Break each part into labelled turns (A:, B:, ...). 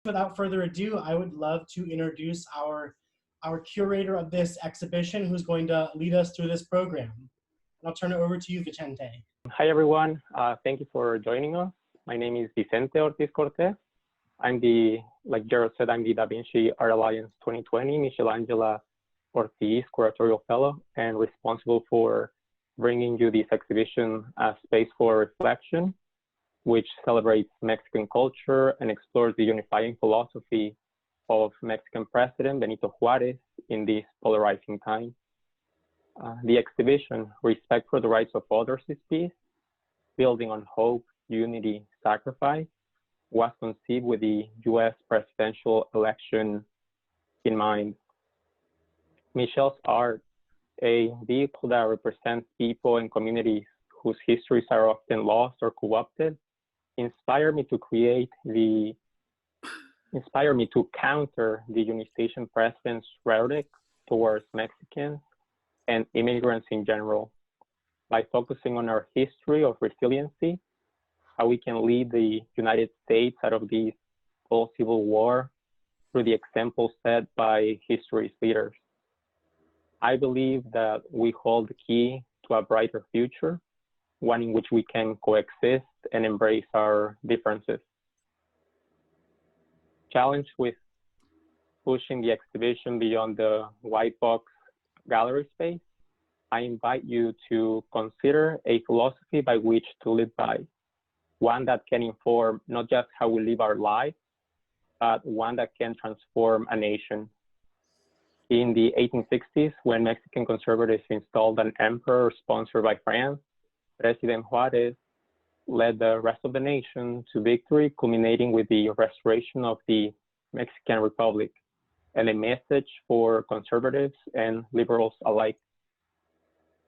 A: Without further ado, I would love to introduce our curator of this exhibition, who's going to lead us through this program. And I'll turn it over to you, Vicente.
B: Hi, everyone. Thank you for joining us. My name is Vicente Ortiz Cortez. I'm like Gerald said, I'm the Da Vinci Art Alliance 2020 Michelangelo Ortiz Curatorial Fellow and responsible for bringing you this exhibition, Space for Reflection, which celebrates Mexican culture and explores the unifying philosophy of Mexican President Benito Juarez in this polarizing time. The exhibition, Respect for the Rights of Others is Peace, Building on Hope, Unity, Sacrifice, was conceived with the US presidential election in mind. Michelle's art, a vehicle that represents people and communities whose histories are often lost or co-opted, inspired me to counter the Unistatian president's rhetoric towards Mexicans and immigrants in general by focusing on our history of resiliency, how we can lead the United States out of this post-Civil War through the example set by history's leaders. I believe that we hold the key to a brighter future, one in which we can coexist and embrace our differences. Challenged with pushing the exhibition beyond the white box gallery space, I invite you to consider a philosophy by which to live by, one that can inform not just how we live our lives, but one that can transform a nation. In the 1860s, when Mexican conservatives installed an emperor sponsored by France, President Juarez led the rest of the nation to victory, culminating with the restoration of the Mexican Republic, and a message for conservatives and liberals alike.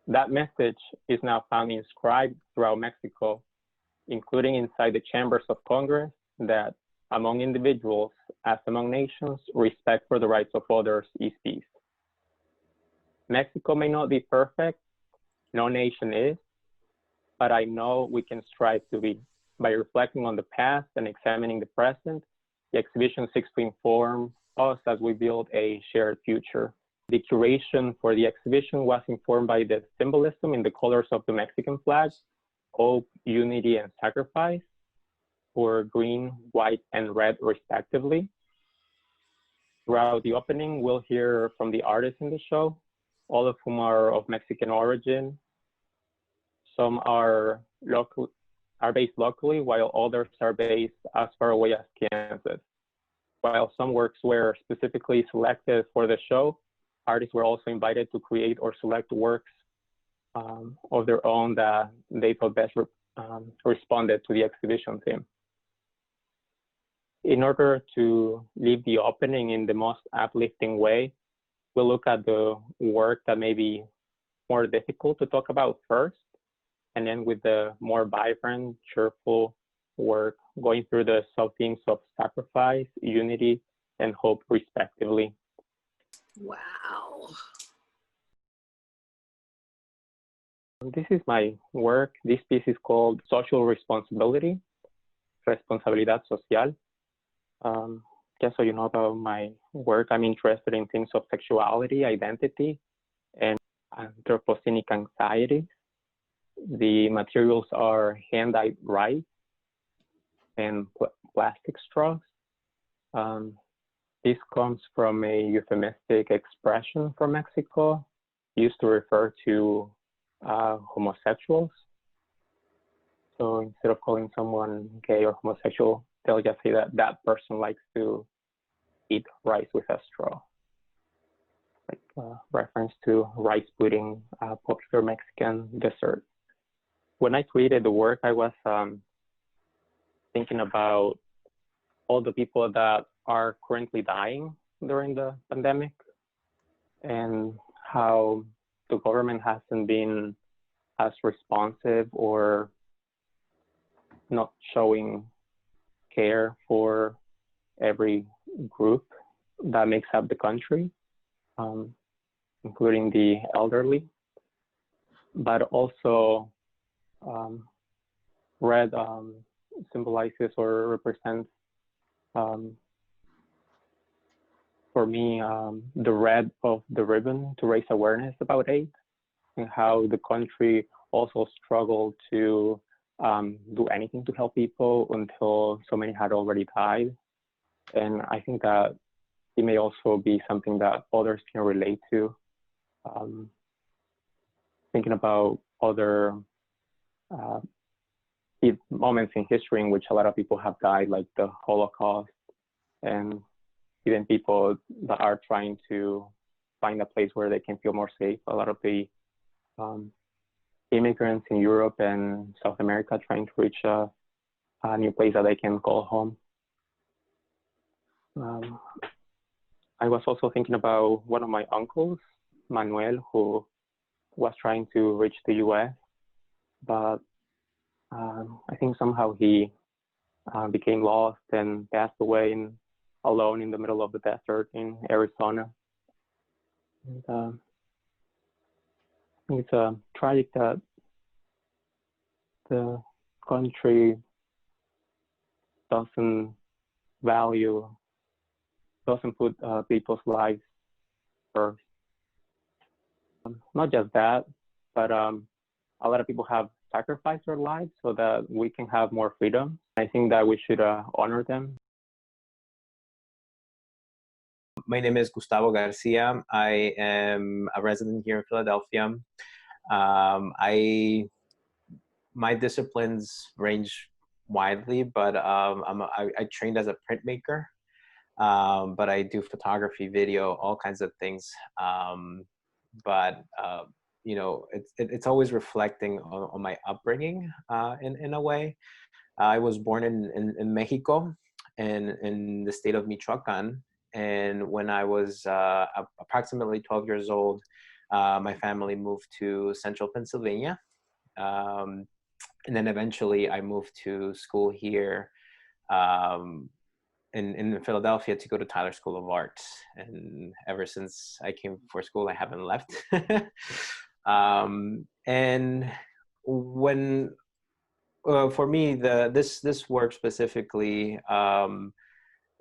B: That message is now found inscribed throughout Mexico, including inside the chambers of Congress, that among individuals, as among nations, respect for the rights of others is peace. Mexico may not be perfect, no nation is, but I know we can strive to be. By reflecting on the past and examining the present, the exhibition seeks to inform us as we build a shared future. The curation for the exhibition was informed by the symbolism in the colors of the Mexican flag, hope, unity, and sacrifice, for green, white, and red respectively. Throughout the opening, we'll hear from the artists in the show, all of whom are of Mexican origin. Some are based locally, while others are based as far away as Kansas. While some works were specifically selected for the show, artists were also invited to create or select works of their own that they thought best responded to the exhibition theme. In order to leave the opening in the most uplifting way, we'll look at the work that may be more difficult to talk about first, and then with the more vibrant, cheerful work, going through the sub-themes of sacrifice, unity, and hope, respectively.
C: Wow.
B: This is my work. This piece is called Social Responsibility, Responsabilidad Social. Just so you know about my work, I'm interested in things of sexuality, identity, and anthropocenic anxiety. The materials are hand-dyed rice and plastic straws. This comes from a euphemistic expression from Mexico used to refer to homosexuals. So instead of calling someone gay or homosexual, they'll just say that that person likes to eat rice with a straw. Like reference to rice pudding, popular Mexican dessert. When I created the work, I was thinking about all the people that are currently dying during the pandemic and how the government hasn't been as responsive or not showing care for every group that makes up the country, including the elderly, but also red symbolizes or represents for me, the red of the ribbon to raise awareness about AIDS and how the country also struggled to do anything to help people until so many had already died. And I think that it may also be something that others can relate to. Thinking about other moments in history in which a lot of people have died, like the Holocaust, and even people that are trying to find a place where they can feel more safe. A lot of the immigrants in Europe and South America trying to reach a new place that they can call home. I was also thinking about one of my uncles, Manuel, who was trying to reach the US, but I think somehow he became lost and passed away alone in the middle of the desert in Arizona. And, I think it's tragic that the country doesn't put people's lives first. Not just that, but a lot of people have sacrificed their lives so that we can have more freedom. I think that we should honor them.
D: My name is Gustavo Garcia. I am a resident here in Philadelphia. My disciplines range widely, but I trained as a printmaker, but I do photography, video, all kinds of things. You know, it's always reflecting on my upbringing in a way. I was born in Mexico, in the state of Michoacan. And when I was approximately 12 years old, my family moved to central Pennsylvania. And then eventually I moved to school here in Philadelphia to go to Tyler School of Arts. And ever since I came for school, I haven't left. And when, for me, this work specifically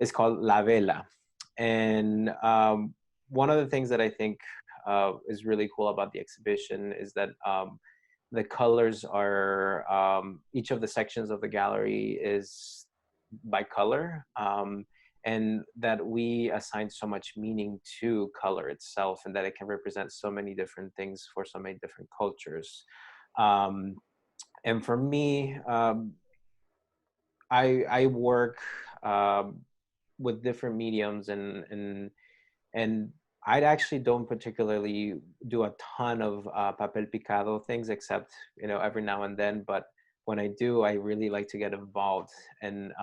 D: is called La Vela. And one of the things that I think is really cool about the exhibition is that the colors are, each of the sections of the gallery is by color, and that we assign so much meaning to color itself, and that it can represent so many different things for so many different cultures. And for me, I work with different mediums, and I actually don't particularly do a ton of papel picado things, except, you know, every now and then. But when I do, I really like to get involved and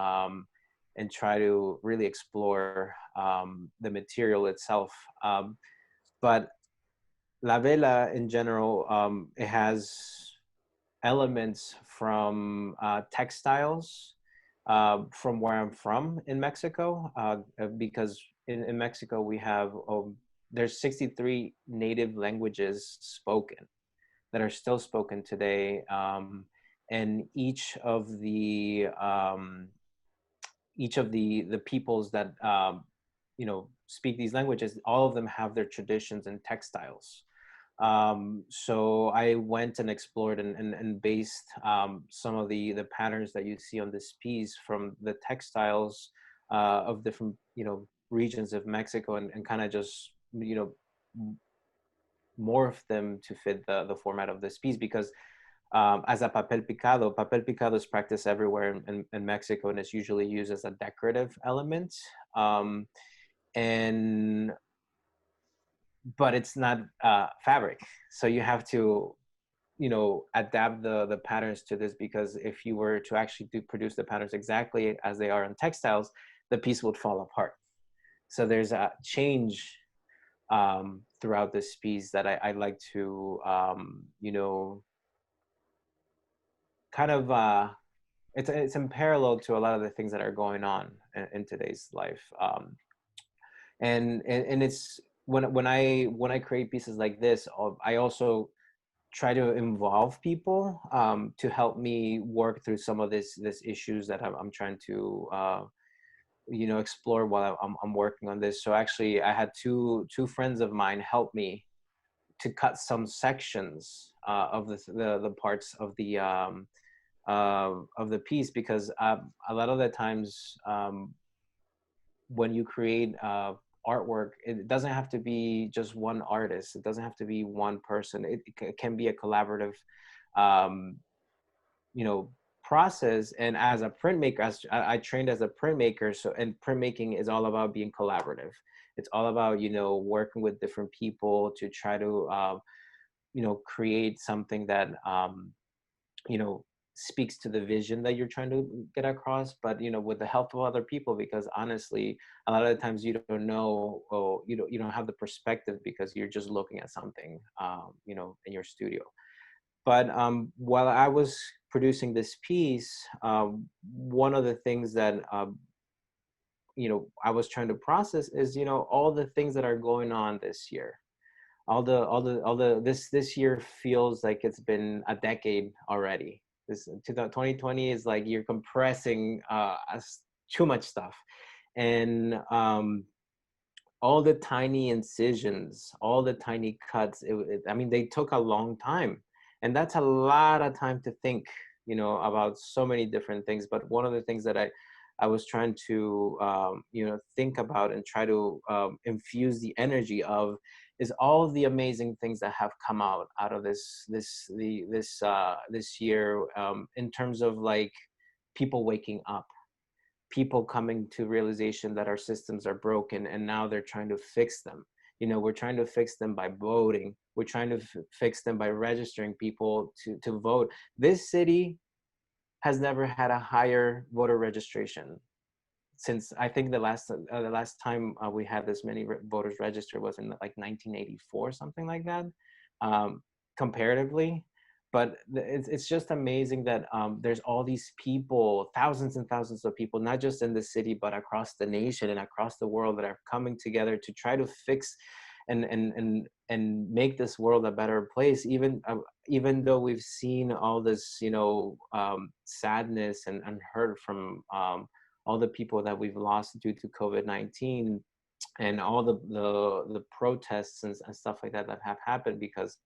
D: try to really explore the material itself. But La Vela in general, it has elements from textiles from where I'm from in Mexico, because in Mexico we have, there's 63 native languages spoken that are still spoken today. And each of the peoples that, you know, speak these languages, all of them have their traditions and textiles. So I went and explored and based some of the patterns that you see on this piece from the textiles of different, you know, regions of Mexico, and kind of just, you know, morph them to fit the format of this piece, because as a papel picado is practiced everywhere in Mexico, and it's usually used as a decorative element. But it's not fabric. So you have to, you know, adapt the patterns to this, because if you were to actually produce the patterns exactly as they are on textiles, the piece would fall apart. So there's a change throughout this piece that I like to, you know, kind of, it's in parallel to a lot of the things that are going on in today's life. And it's, when I create pieces like this, I also try to involve people to help me work through some of this issues that I'm trying to explore while I'm working on this. So actually, I had two friends of mine help me to cut some sections of the parts of the piece, because a lot of the times when you create artwork, it doesn't have to be just one artist. It doesn't have to be one person. It can be a collaborative, process. And as a printmaker, as I trained as a printmaker, so, and printmaking is all about being collaborative. It's all about, working with different people to try to, create something that, speaks to the vision that you're trying to get across, but with the help of other people, because honestly, a lot of the times you don't know, or you don't have the perspective, because you're just looking at something, in your studio. But while I was producing this piece, one of the things that I was trying to process is all the things that are going on this year. This year feels like it's been a decade already. This 2020 is like you're compressing too much stuff, and all the tiny incisions, all the tiny cuts. I mean, they took a long time, and that's a lot of time to think, about so many different things. But one of the things that I was trying to think about and try to infuse the energy of is all of the amazing things that have come out of this year, in terms of like people waking up, people coming to realization that our systems are broken, and now they're trying to fix them. We're trying to fix them by voting. We're trying to fix them by registering people to vote. This city has never had a higher voter registration since, I think the last time we had this many voters registered was in like 1984, something like that, comparatively. But it's just amazing that there's all these people, thousands and thousands of people, not just in the city, but across the nation and across the world, that are coming together to try to fix and make this world a better place. Even though we've seen all this, sadness and hurt from all the people that we've lost due to COVID-19, and all the protests and stuff like that have happened because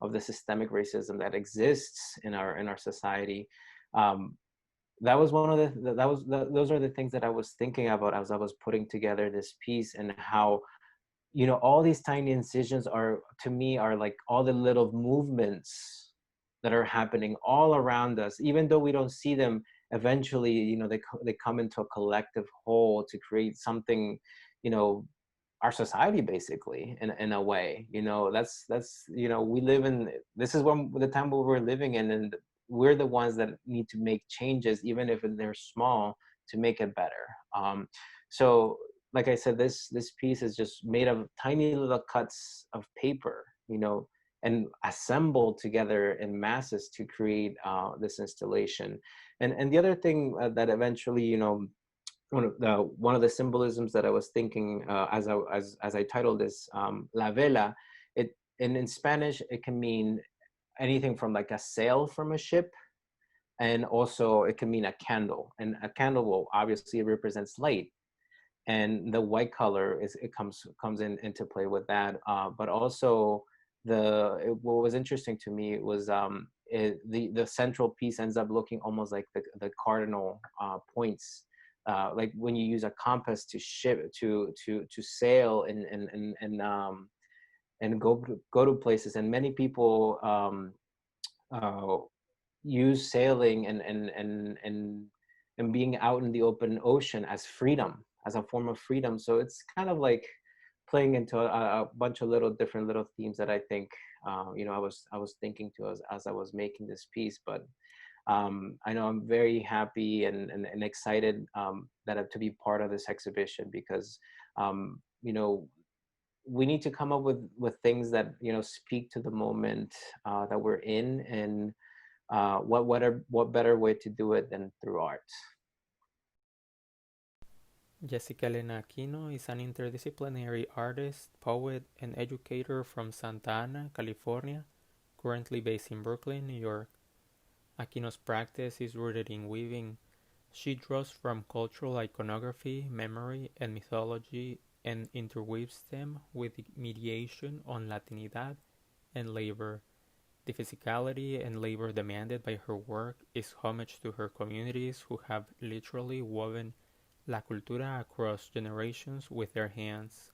D: of the systemic racism that exists in our society. That was one of those are the things that I was thinking about as I was putting together this piece, and how all these tiny incisions to me are like all the little movements that are happening all around us. Even though we don't see them, eventually they come into a collective whole to create something, our society, basically, in a way. That's we live in, this is the time where we're living in, and we're the ones that need to make changes, even if they're small, to make it better. So like I said, this piece is just made of tiny little cuts of paper, and assembled together in masses to create this installation. And the other thing that eventually, one of the symbolisms that I was thinking as I titled this, La Vela, in Spanish, it can mean anything from like a sail from a ship, and also it can mean a candle. And a candle, well, obviously represents light, and the white color comes into play with that. But also what was interesting to me was the central piece ends up looking almost like the cardinal points, like when you use a compass to sail and go to places. And many people use sailing and being out in the open ocean as freedom, as a form of freedom. So it's kind of like playing into a bunch of different little themes that I think I was thinking to as I was making this piece. But I know I'm very happy and excited to be part of this exhibition, because we need to come up with things that speak to the moment that we're in, and what better way to do it than through art.
E: Jessica Elena Aquino is an interdisciplinary artist, poet, and educator from Santa Ana, California, currently based in Brooklyn, New York. Aquino's practice is rooted in weaving She draws from cultural iconography, memory, and mythology and interweaves them with the mediation on Latinidad and labor. The physicality and labor demanded by her work is homage to her communities who have literally woven la cultura across generations with their hands.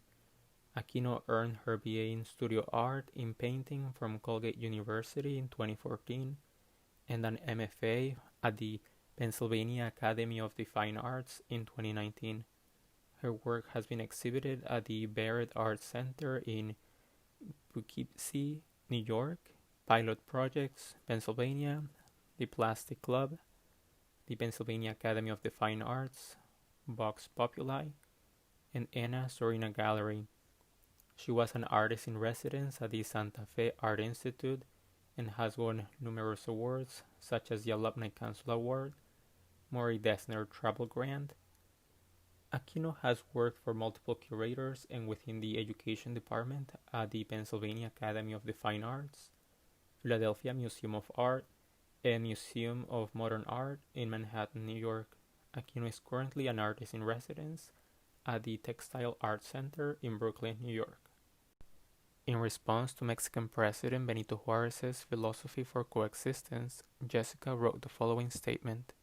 E: Aquino earned her BA in Studio Art in Painting from Colgate University in 2014 and an MFA at the Pennsylvania Academy of the Fine Arts in 2019. Her work has been exhibited at the Barrett Art Center in Poughkeepsie, New York, Pilot Projects, Pennsylvania, the Plastic Club, the Pennsylvania Academy of the Fine Arts, Vox Populi, and Anna Sorina Gallery. She was an artist in residence at the Santa Fe Art Institute and has won numerous awards such as the Alumni Council Award, Maury Dessner Travel Grant. Aquino has worked for multiple curators and within the education department at the Pennsylvania Academy of the Fine Arts, Philadelphia Museum of Art, and Museum of Modern Art in Manhattan, New York. Aquino is currently an artist in residence at the Textile Art Center in Brooklyn, New York. In response to Mexican President Benito Juarez's philosophy for coexistence, Jessica wrote the following statement.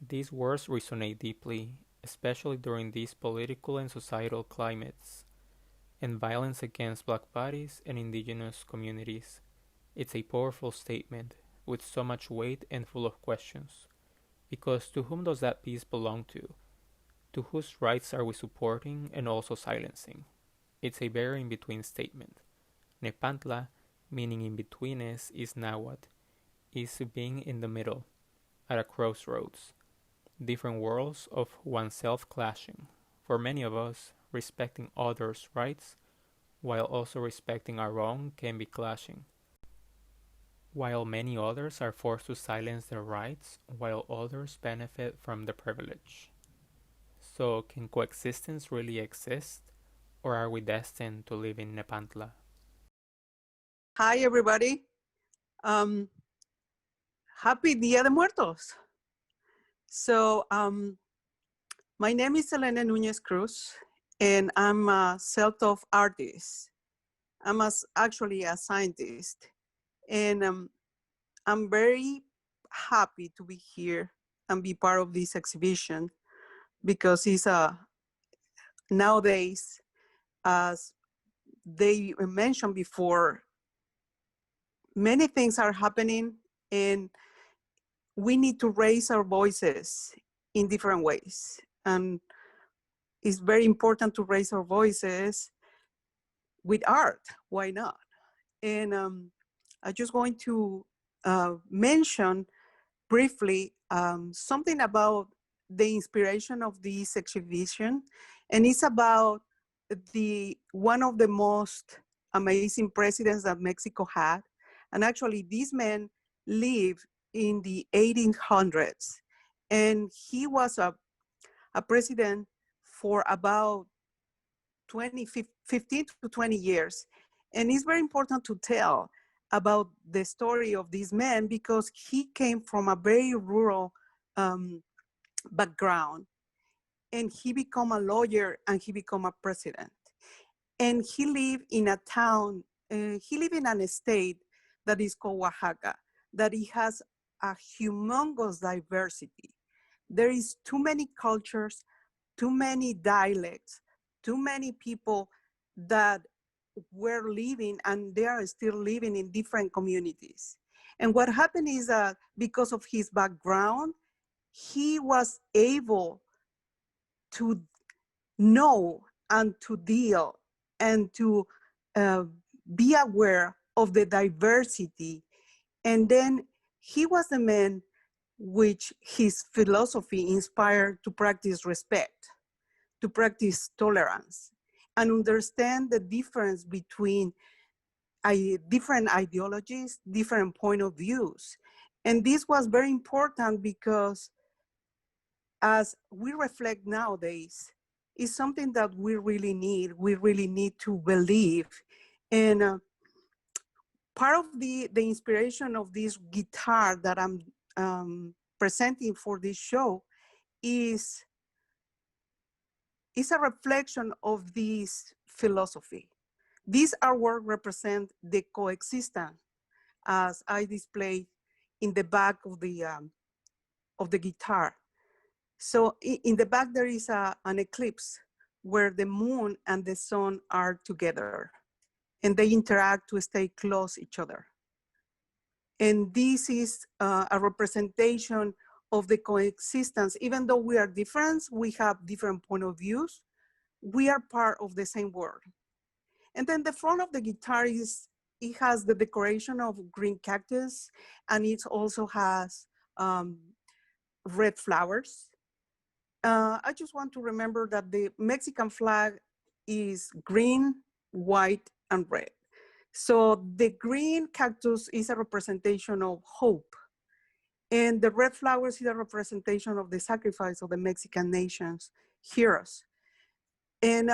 E: These words resonate deeply, especially during these political and societal climates, and violence against Black bodies and indigenous communities. It's a powerful statement, with so much weight and full of questions. Because to whom does that peace belong to? To whose rights are we supporting and also silencing? It's a very in-between statement. Nepantla, meaning in-betweenness, is Nahuatl, is being in the middle, at a crossroads. Different worlds of oneself clashing. For many of us, respecting others' rights, while also respecting our own, can be clashing. While many others are forced to silence their rights, while others benefit from the privilege. So, can coexistence really exist? Or are we destined to live in Nepantla?
F: Hi, everybody. Happy Dia de Muertos. So, my name is Elena Nuñez Cruz, and I'm a self-taught artist. I'm actually a scientist, and I'm very happy to be here and be part of this exhibition because it's nowadays, as they mentioned before, many things are happening and we need to raise our voices in different ways. And it's very important to raise our voices with art. Why not? And I'm just going to mention briefly something about the inspiration of this exhibition. And it's about one of the most amazing presidents that Mexico had. And actually, this man lived in the 1800s. And he was a president for about 15 to 20 years. And it's very important to tell about the story of this man because he came from a very rural background. And he became a lawyer and he became a president. And he lived in a town, he lived in an estate that is called Oaxaca, that it has a humongous diversity. There is too many cultures, too many dialects, too many people that were living and they are still living in different communities. And what happened is that because of his background, he was able to know and to deal and to be aware of the diversity. And then he was the man which his philosophy inspired to practice respect, to practice tolerance, and understand the difference between different ideologies, different point of views. And this was very important because as we reflect nowadays, it's something that we really need. We really need to believe. And part of the inspiration of this guitar that I'm presenting for this show is a reflection of this philosophy. This artwork represents the coexistence, as I displayed in the back of the guitar. So in the back, there is an eclipse where the moon and the sun are together and they interact to stay close each other. And this is a representation of the coexistence. Even though we are different, we have different point of views, we are part of the same world. And then the front of the guitar it has the decoration of green cactus, and it also has red flowers. I just want to remember that the Mexican flag is green, white, and red. So the green cactus is a representation of hope. And the red flowers is a representation of the sacrifice of the Mexican nation's heroes. And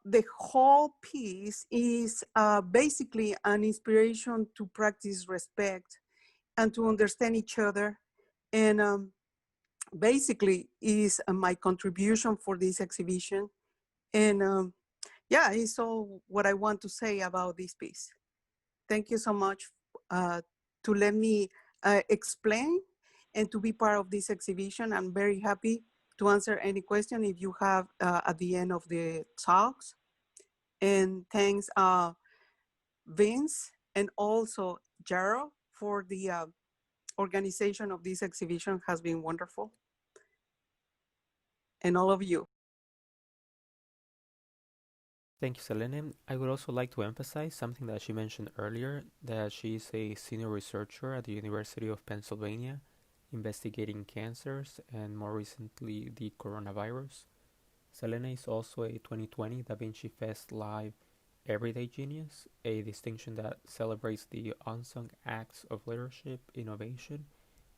F: the whole piece is basically an inspiration to practice respect and to understand each other. And basically is my contribution for this exhibition. And yeah, it's all what I want to say about this piece. Thank you so much to let me explain and to be part of this exhibition. I'm very happy to answer any question if you have at the end of the talks. And thanks Vince and also Jaro for the organization of this exhibition has been wonderful. And all of you.
E: Thank you, Selene. I would also like to emphasize something that she mentioned earlier, that she is a senior researcher at the University of Pennsylvania, investigating cancers and more recently the coronavirus. Selene is also a 2020 Da Vinci Fest Live Everyday Genius, a distinction that celebrates the unsung acts of leadership, innovation,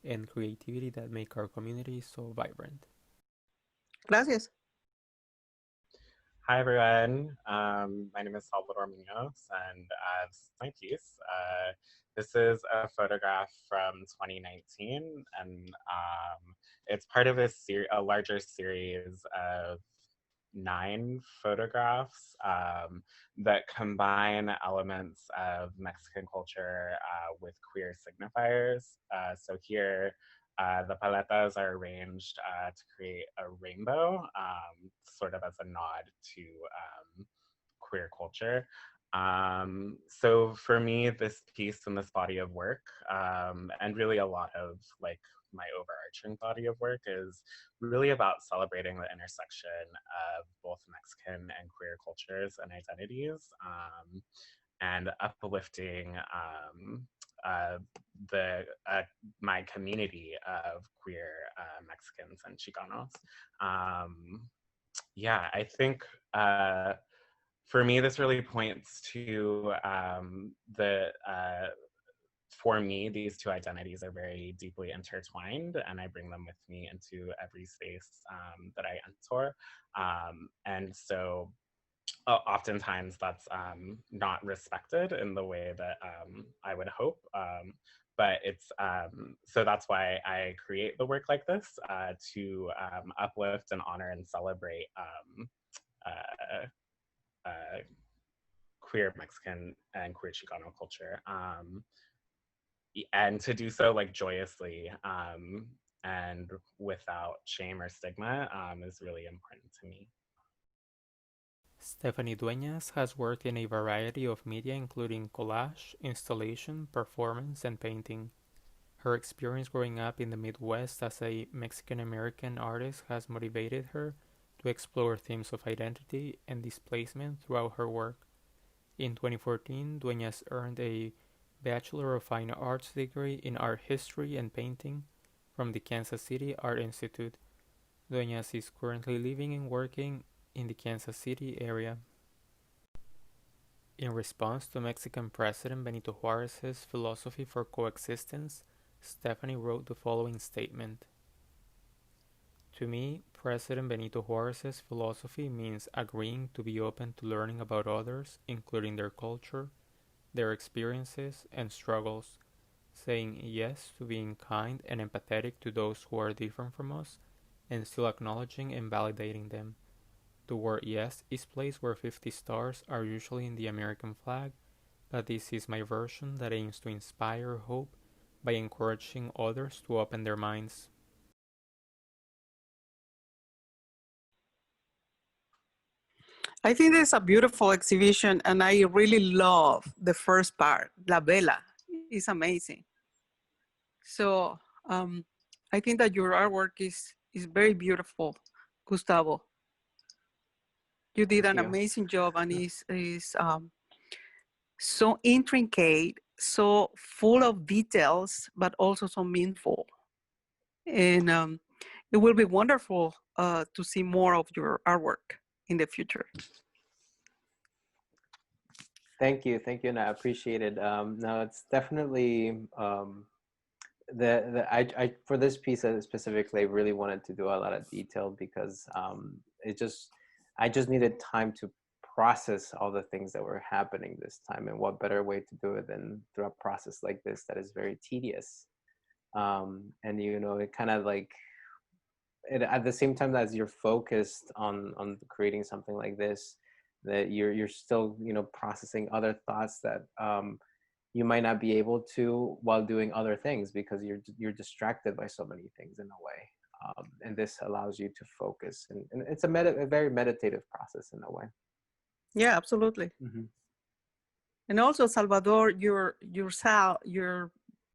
E: and creativity that make our community so vibrant.
F: Gracias.
G: Hi, everyone. My name is Salvador Muñoz, and thank you. This is a photograph from 2019, and it's part of a larger series of 9 photographs that combine elements of Mexican culture with queer signifiers. So here, the paletas are arranged to create a rainbow, sort of as a nod to queer culture. So for me, this piece and this body of work, and really a lot of like my overarching body of work, is really about celebrating the intersection of both Mexican and queer cultures and identities, and uplifting my community of queer Mexicans and Chicanos. Yeah, I think for me, this really points to for me, these two identities are very deeply intertwined, and I bring them with me into every space that I enter. And so oftentimes that's not respected in the way that I would hope. But it's, so that's why I create the work like this, to uplift and honor and celebrate queer Mexican and queer Chicano culture. And to do so like joyously and without shame or stigma is really important to me.
E: Stephanie Dueñas has worked in a variety of media, including collage, installation, performance, and painting. Her experience growing up in the Midwest as a Mexican-American artist has motivated her to explore themes of identity and displacement throughout her work. In 2014, Dueñas earned a Bachelor of Fine Arts degree in art history and painting from the Kansas City Art Institute. Dueñas is currently living and working in the Kansas City area. In response to Mexican President Benito Juarez's philosophy for coexistence, Stephanie wrote the following statement. To me, President Benito Juarez's philosophy means agreeing to be open to learning about others, including their culture, their experiences and struggles, saying yes to being kind and empathetic to those who are different from us, and still acknowledging and validating them. The word yes is placed where 50 stars are usually in the American flag, but this is my version that aims to inspire hope by encouraging others to open their minds.
F: I think it's a beautiful exhibition, and I really love the first part, La Vela. It's amazing. So I think that your artwork is very beautiful, Gustavo. You did
D: Thank
F: an
D: you.
F: amazing job, and is so intricate, so full of details, but also so meaningful. And it will be wonderful to see more of your artwork in the future.
D: Thank you, and I appreciate it. No, it's definitely I for this piece specifically, I really wanted to do a lot of detail because I just needed time to process all the things that were happening this time, and what better way to do it than through a process like this that is very tedious. And you know, it kind of like it, at the same time as you're focused on creating something like this, that you're still, you know, processing other thoughts that you might not be able to while doing other things because you're distracted by so many things in a way. And this allows you to focus, and it's a very meditative process in a way.
F: Yeah, absolutely.
D: Mm-hmm.
F: And also, Salvador, your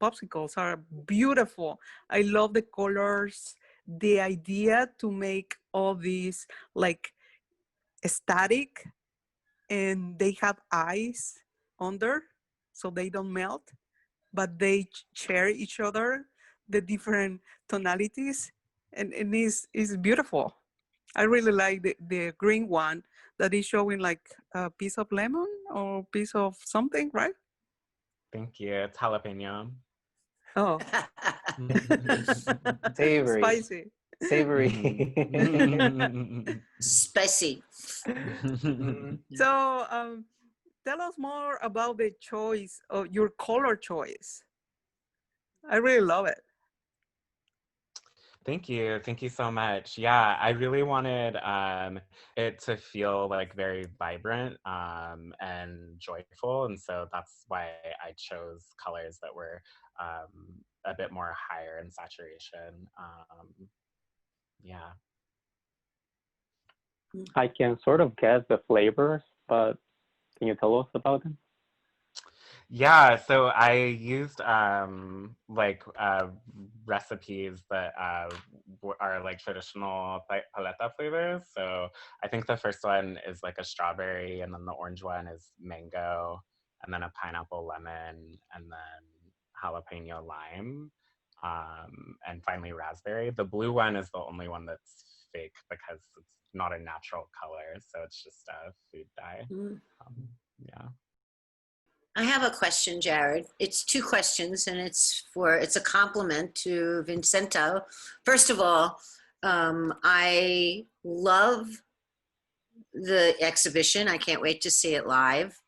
F: popsicles are beautiful. I love the colors, the idea to make all these like static, and they have eyes under so they don't melt, but they share each other, the different tonalities, and it's beautiful. I really like the green one that is showing like a piece of lemon or piece of something, right?
G: Thank you. It's jalapeno.
F: Oh,
D: Savory.
F: spicy.
D: Savory.
C: Spicy.
F: So tell us more about the choice of your color choice. I really love it.
G: Thank you. Thank you so much. Yeah, I really wanted it to feel like very vibrant and joyful. And so that's why I chose colors that were a bit more higher in saturation. Yeah.
B: I can sort of guess the flavors, but can you tell us about them?
G: Yeah, so I used recipes that are like traditional paleta flavors. So I think the first one is like a strawberry, and then the orange one is mango, and then a pineapple lemon, and then jalapeno lime, and finally raspberry. The blue one is the only one that's fake because it's not a natural color, so it's just a food dye. Yeah.
C: I have a question, Jared. It's two questions, and it's a compliment to Vicente. First of all, I love the exhibition. I can't wait to see it live,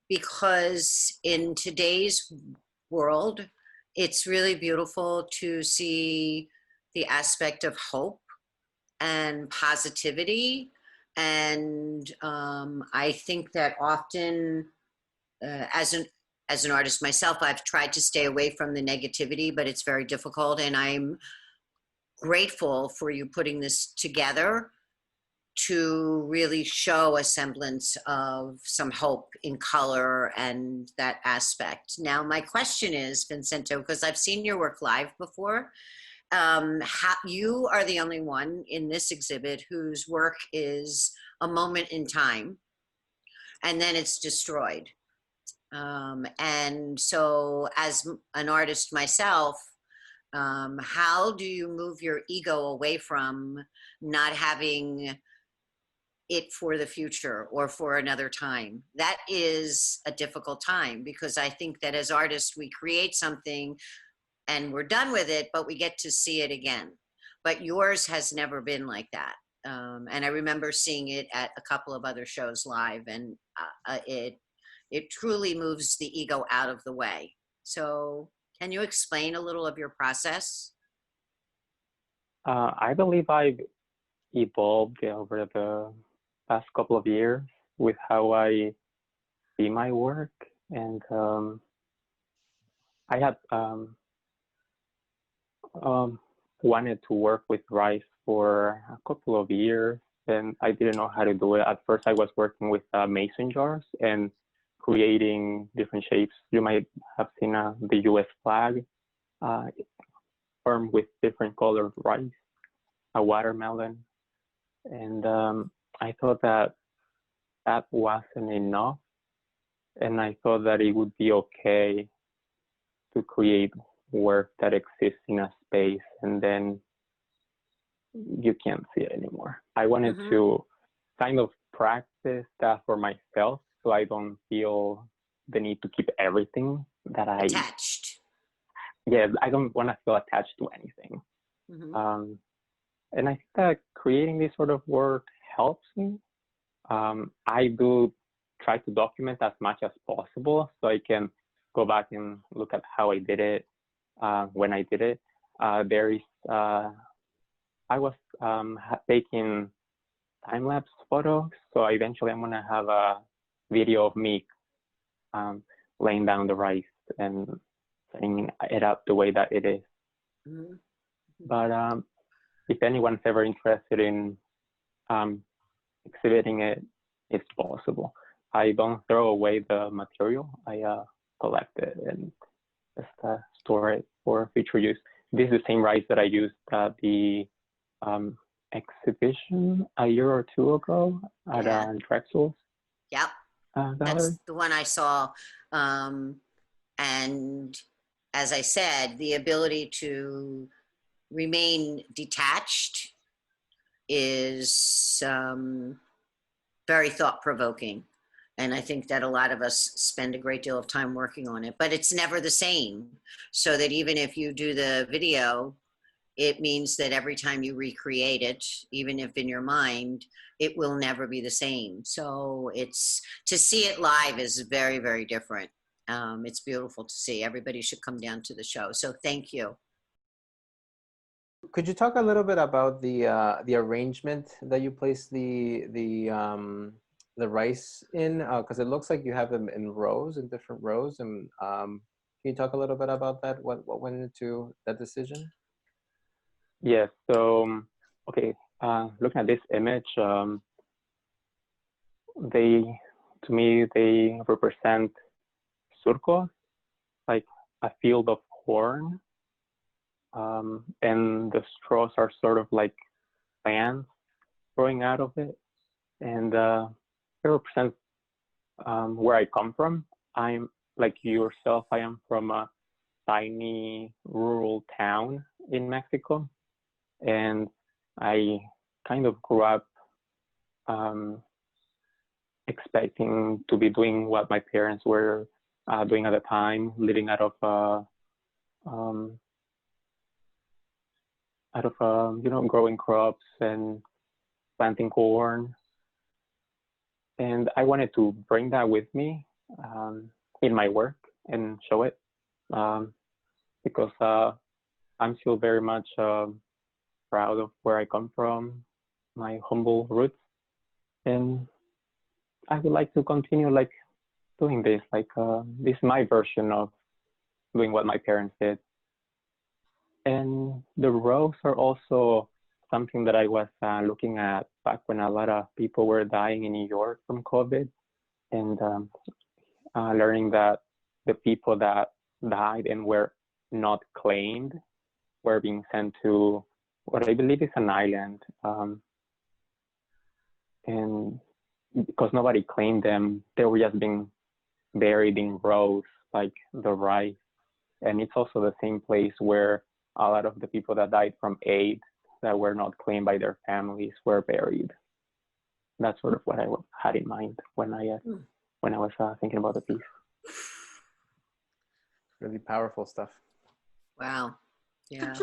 C: because in today's world, it's really beautiful to see the aspect of hope and positivity. And I think that often, as an artist myself, I've tried to stay away from the negativity, but it's very difficult. And I'm grateful for you putting this together to really show a semblance of some hope in color and that aspect. Now, my question is, Vicente, because I've seen your work live before, you are the only one in this exhibit whose work is a moment in time, and then it's destroyed. And so as an artist myself, how do you move your ego away from not having it for the future or for another time? That is a difficult time, because I think that as artists, we create something and we're done with it, but we get to see it again. But yours has never been like that. And I remember seeing it at a couple of other shows live, and it truly moves the ego out of the way. So can you explain a little of your process?
B: I believe I've evolved over the past couple of years with how I see my work, and I had wanted to work with rice for a couple of years, and I didn't know how to do it. At first, I was working with mason jars and creating different shapes. You might have seen the U.S. flag formed with different colored rice, a watermelon, and I thought that that wasn't enough, and I thought that it would be okay to create work that exists in a space and then you can't see it anymore. I wanted to kind of practice that for myself so I don't feel the need to keep everything that I
C: Attached.
B: Yeah, I don't want to feel attached to anything. And I think that creating this sort of work helps me. I do try to document as much as possible so I can go back and look at how I did it when I did it. I was taking time-lapse photos, so eventually I'm gonna have a video of me laying down the rice and setting it up the way that it is. But if anyone's ever interested in exhibiting it, it's possible. I don't throw away the material. I collect it and just store it for future use. This is the same rice that I used at the exhibition a year or two ago at Drexel's.
C: Yep. That's the one I saw. And as I said, the ability to remain detached is very thought-provoking. And I think that a lot of us spend a great deal of time working on it, but it's never the same. So that even if you do the video, it means that every time you recreate it, even if in your mind, it will never be the same. So it's, to see it live is very, very different. It's beautiful to see. Everybody should come down to the show. So thank you.
D: Could you talk a little bit about the arrangement that you place the rice in? Because it looks like you have them in rows, in different rows. And can you talk a little bit about that? What went into that decision?
B: Yes. So, okay. Looking at this image, to me, they represent surcos, like a field of corn. And the straws are sort of like fans growing out of it. And it represents where I come from. I'm like yourself, I am from a tiny rural town in Mexico. And I kind of grew up expecting to be doing what my parents were doing at the time, living out of growing crops and planting corn. And I wanted to bring that with me in my work and show it because I'm still very much proud of where I come from, my humble roots. And I would like to continue like doing this, like this is my version of doing what my parents did. And the rows are also something that I was looking at back when a lot of people were dying in New York from COVID, and learning that the people that died and were not claimed were being sent to what I believe is an island. And because nobody claimed them, they were just being buried in rows like the rice. And it's also the same place where a lot of the people that died from AIDS that were not claimed by their families were buried. That's sort of what I had in mind when I was thinking about the piece.
D: Really powerful stuff.
C: Wow. Yeah.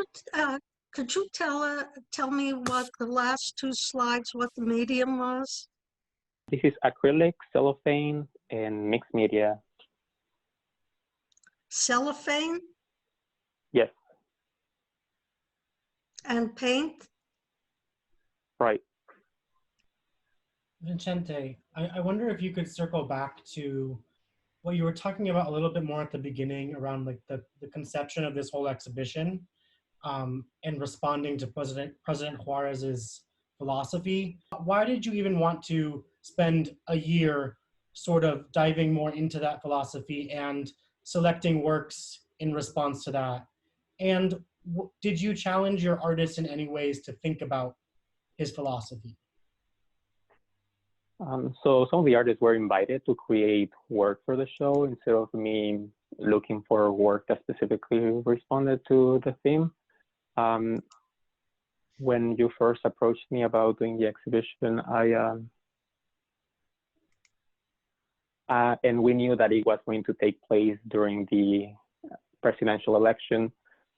H: Could you tell me what the last two slides, what the medium was?
B: This is acrylic, cellophane, and mixed media.
H: Cellophane?
B: Yes.
H: And paint?
B: Right.
A: Vicente, I wonder if you could circle back to what you were talking about a little bit more at the beginning around like the conception of this whole exhibition, and responding to President Juarez's philosophy. Why did you even want to spend a year sort of diving more into that philosophy and selecting works in response to that? And did you challenge your artists in any ways to think about his philosophy?
B: So some of the artists were invited to create work for the show instead of me looking for work that specifically responded to the theme. When you first approached me about doing the exhibition, and we knew that it was going to take place during the presidential election.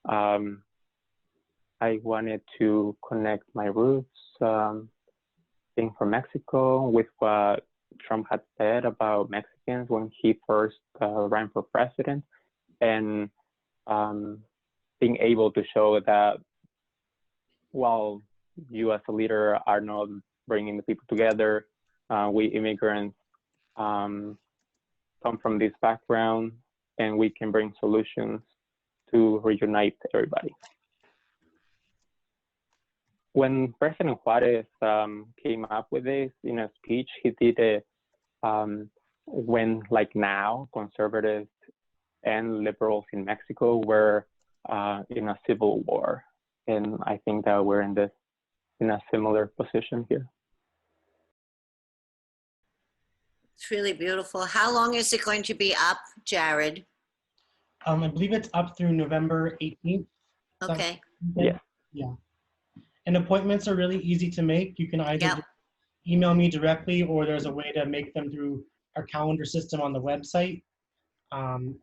B: I wanted to connect my roots, being from Mexico, with what Trump had said about Mexicans when he first ran for president, and being able to show that while you as a leader are not bringing the people together, we immigrants come from this background, and we can bring solutions to reunite everybody. When President Juarez came up with this in a speech, he did it when, like now, conservatives and liberals in Mexico were in a civil war. And I think that we're in a similar position here.
C: It's really beautiful. How long is it going to be up, Jared?
A: I believe it's up through November 18th.
C: Okay.
B: Yeah.
A: Yeah. And appointments are really easy to make. You can either
C: Yep.
A: just email me directly, or there's a way to make them through our calendar system on the website.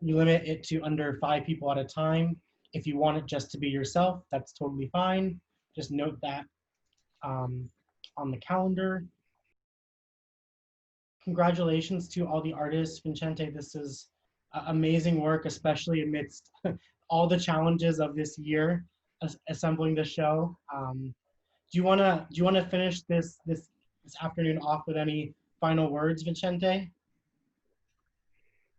A: We limit it to under 5 people at a time. If you want it just to be yourself, that's totally fine. Just note that on the calendar. Congratulations to all the artists, Vicente. This is amazing work, especially amidst all the challenges of this year, assembling the show. Do you wanna finish this afternoon off with any final words, Vicente?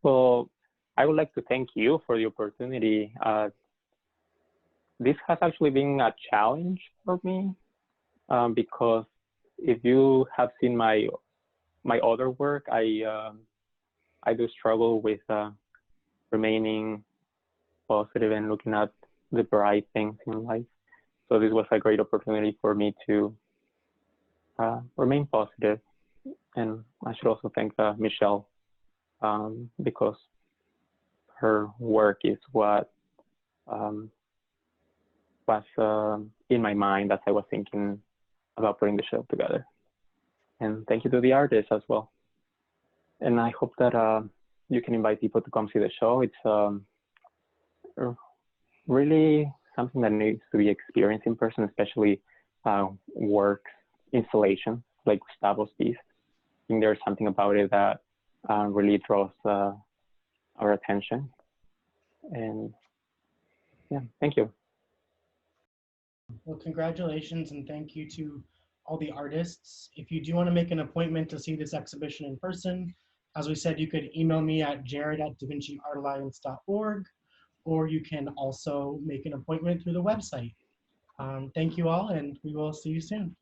B: Well, I would like to thank you for the opportunity. This has actually been a challenge for me, because if you have seen my other work, I do struggle with remaining positive and looking at the bright things in life. So this was a great opportunity for me to remain positive. And I should also thank Michelle, because her work is what was in my mind as I was thinking about putting the show together. And thank you to the artists as well. And I hope that you can invite people to come see the show. It's really something that needs to be experienced in person, especially works, installations like Gustavo's piece. I think there's something about it that really draws our attention. And yeah, thank you.
A: Well, congratulations and thank you to all the artists. If you do want to make an appointment to see this exhibition in person, as we said, you could email me at jared@davinciartalliance.org, or you can also make an appointment through the website. Thank you all, and we will see you soon.